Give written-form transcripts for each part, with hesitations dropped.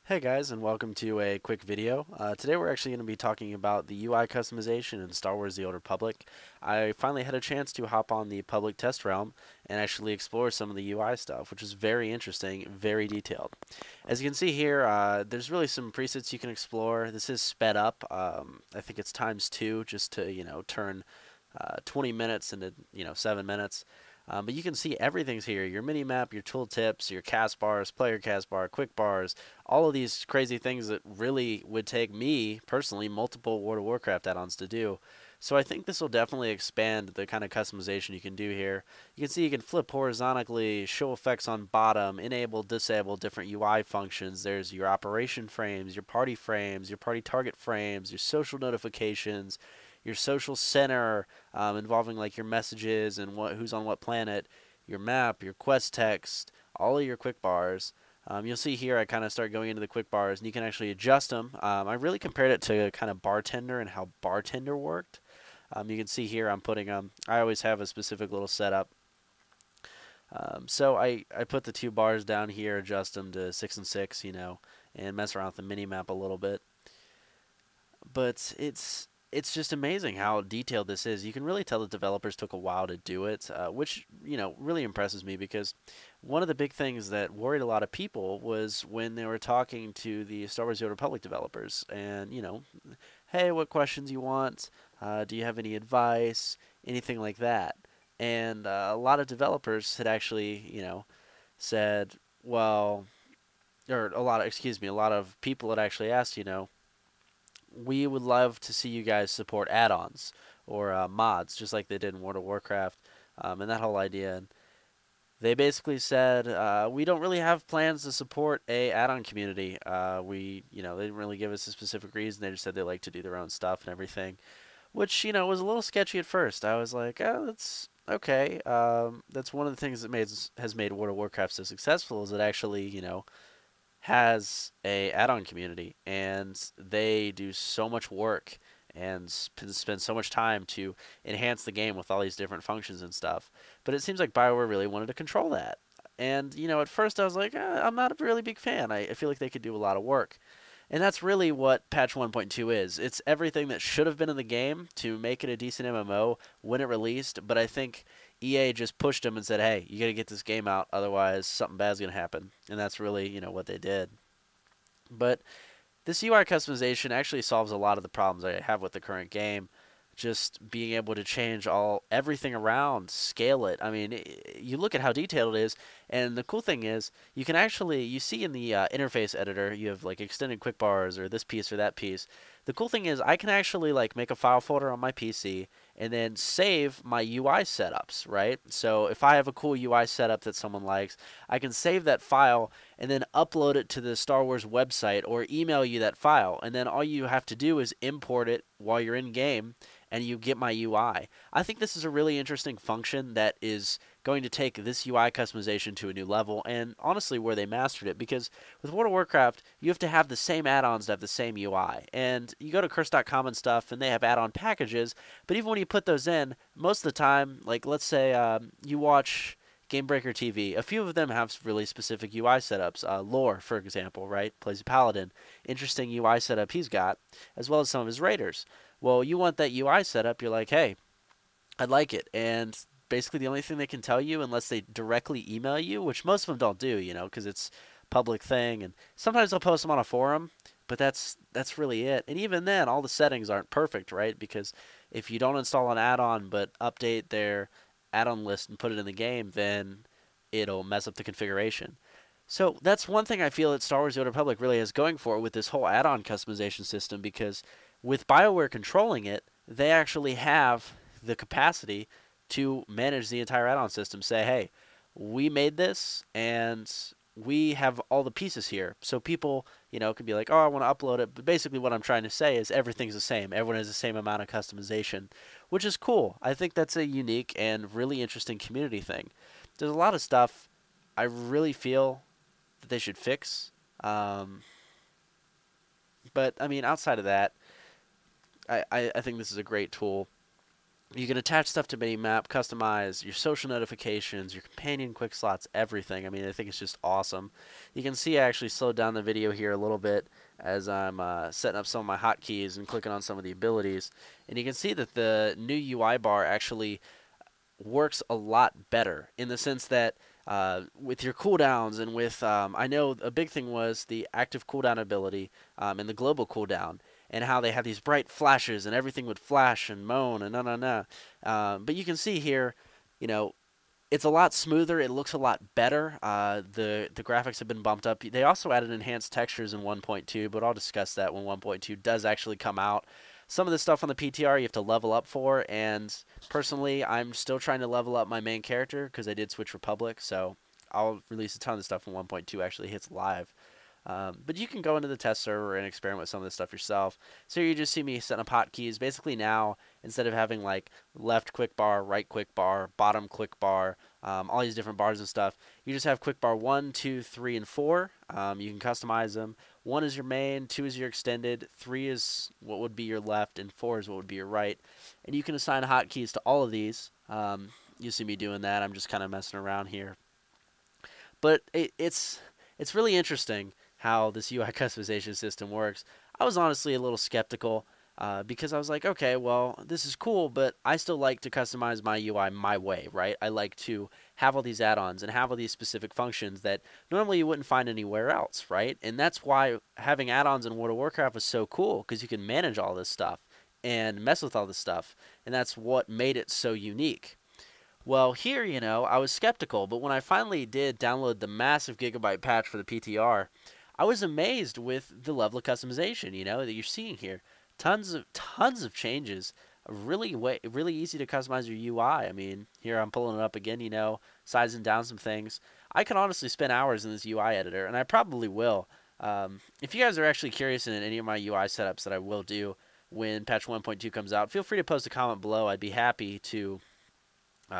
Hey guys, and welcome to a quick video. Today we're actually going to be talking about the UI customization in Star Wars: The Old Republic. I finally had a chance to hop on the public test realm and actually explore some of the UI stuff, which is very interesting, very detailed. As you can see here, there's really some presets you can explore. This is sped up. I think it's times 2 just to, turn 20 minutes into, 7 minutes. But you can see everything's here. Your mini map, your tooltips, your cast bars, player cast bar, quick bars, all of these crazy things that really would take me, personally, multiple World of Warcraft add-ons to do. So I think this will definitely expand the kind of customization you can do here. You can see you can flip horizontally, show effects on bottom, enable, disable different UI functions. There's your operation frames, your party target frames, your social notifications, your social center involving like your messages and who's on what planet, your map, your quest text, all of your quick bars. You'll see here I kind of start going into the quick bars and you can actually adjust them. I really compared it to kind of Bartender and how Bartender worked. You can see here I'm putting I always have a specific little setup. So I put the 2 bars down here, adjust them to 6 and 6, and mess around with the mini map a little bit. But it's just amazing how detailed this is. You can really tell the developers took a while to do it, which really impresses me because one of the big things that worried a lot of people was when they were talking to the Star Wars: The Old Republic developers, and hey, what questions you want? Do you have any advice? Anything like that? And a lot of developers had actually said, well, or a lot of people had actually asked, we would love to see you guys support add-ons or mods, just like they did in World of Warcraft, and that whole idea. And they basically said, we don't really have plans to support a add-on community. They didn't really give us a specific reason. They just said they like to do their own stuff and everything, which, was a little sketchy at first. I was like, oh, that's okay. That's one of the things that has made World of Warcraft so successful is it actually, has a add-on community, and they do so much work and spend so much time to enhance the game with all these different functions and stuff. But it seems like BioWare really wanted to control that. And, at first I was like, I'm not a really big fan. I feel like they could do a lot of work. And that's really what patch 1.2 is. It's everything that should have been in the game to make it a decent MMO when it released, but I think EA just pushed them and said, hey, you got to get this game out, otherwise something bad's going to happen. And that's really, what they did. But this UI customization actually solves a lot of the problems I have with the current game. Just being able to change everything around, scale it. I mean, you look at how detailed it is, and the cool thing is you can actually you see in the interface editor you have like extended quick bars or this piece or that piece. The cool thing is I can actually like make a file folder on my PC and then save my UI setups, right? So if I have a cool UI setup that someone likes, I can save that file and then upload it to the Star Wars website or email you that file, and then all you have to do is import it while you're in game and you get my UI. I think this is a really interesting function that is going to take this UI customization to a new level, and honestly where they mastered it, because with World of Warcraft you have to have the same add-ons to have the same UI, and you go to curse.com and stuff and they have add-on packages, but even when you put those in, most of the time, like let's say you watch Gamebreaker TV. A few of them have really specific UI setups. Lore, for example, right? Plays a paladin. Interesting UI setup he's got, as well as some of his raiders. Well, you want that UI setup. You're like, hey, I'd like it. And basically the only thing they can tell you, unless they directly email you, which most of them don't do, because it's a public thing. And sometimes they'll post them on a forum, but that's really it. And even then, all the settings aren't perfect, right? Because if you don't install an add-on but update their add-on list and put it in the game, then it'll mess up the configuration. So that's one thing I feel that Star Wars: The Old Republic really is going for with this whole add-on customization system, because with BioWare controlling it, they actually have the capacity to manage the entire add-on system. Say, hey, we made this and we have all the pieces here. So people, can be like, oh, I want to upload it. But basically what I'm trying to say is everything's the same. Everyone has the same amount of customization, which is cool. I think that's a unique and really interesting community thing. There's a lot of stuff I really feel that they should fix. But, I mean, outside of that, I think this is a great tool. You can attach stuff to map, customize your social notifications, your companion quick slots, everything. I mean, I think it's just awesome. You can see I actually slowed down the video here a little bit as I'm setting up some of my hotkeys and clicking on some of the abilities. And you can see that the new UI bar actually works a lot better in the sense that with your cooldowns and with I know a big thing was the active cooldown ability and the global cooldown and how they had these bright flashes and everything would flash and moan and no. But you can see here, you know, it's a lot smoother. It looks a lot better. The graphics have been bumped up. They also added enhanced textures in 1.2, but I'll discuss that when 1.2 does actually come out. Some of the stuff on the PTR you have to level up for, and personally, I'm still trying to level up my main character because I did switch Republic, so I'll release a ton of stuff when 1.2 actually hits live. But you can go into the test server and experiment with some of this stuff yourself. So you just see me setting up hotkeys. Basically now, instead of having like left quick bar, right quick bar, bottom quick bar, all these different bars and stuff, you just have quick bar 1, 2, 3, and 4. You can customize them. 1 is your main, 2 is your extended, 3 is what would be your left, and 4 is what would be your right. And you can assign hotkeys to all of these. You see me doing that. I'm just kind of messing around here. But it's really interesting how this UI customization system works. I was honestly a little skeptical because I was like, okay, well, this is cool, but I still like to customize my UI my way, right? I like to have all these add-ons and have all these specific functions that normally you wouldn't find anywhere else, right? And that's why having add-ons in World of Warcraft was so cool, because you can manage all this stuff and mess with all this stuff, and that's what made it so unique. Well, here, I was skeptical, but when I finally did download the massive gigabyte patch for the PTR, I was amazed with the level of customization, that you're seeing here. Tons of changes. Really easy to customize your UI. I mean, here I'm pulling it up again, sizing down some things. I can honestly spend hours in this UI editor, and I probably will. If you guys are actually curious in any of my UI setups that I will do when patch 1.2 comes out, feel free to post a comment below. I'd be happy to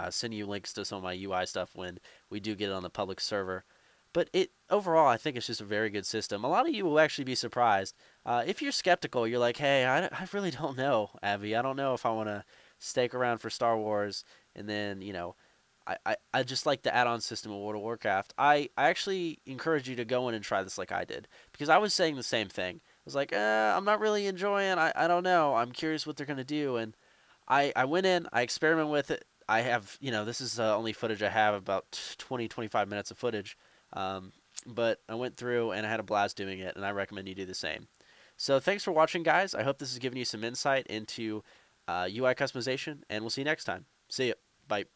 send you links to some of my UI stuff when we do get it on the public server. But overall, I think it's just a very good system. A lot of you will actually be surprised. If you're skeptical, you're like, hey, I really don't know, Abby. I don't know if I want to stake around for Star Wars. And then, I just like the add-on system of World of Warcraft. I actually encourage you to go in and try this like I did. Because I was saying the same thing. I was like, I'm not really enjoying. I don't know. I'm curious what they're going to do. And I went in. I experimented with it. I have, this is only footage I have, about 20, 25 minutes of footage. But I went through and I had a blast doing it, and I recommend you do the same. So thanks for watching, guys. I hope this has given you some insight into UI customization, and we'll see you next time. See ya. Bye.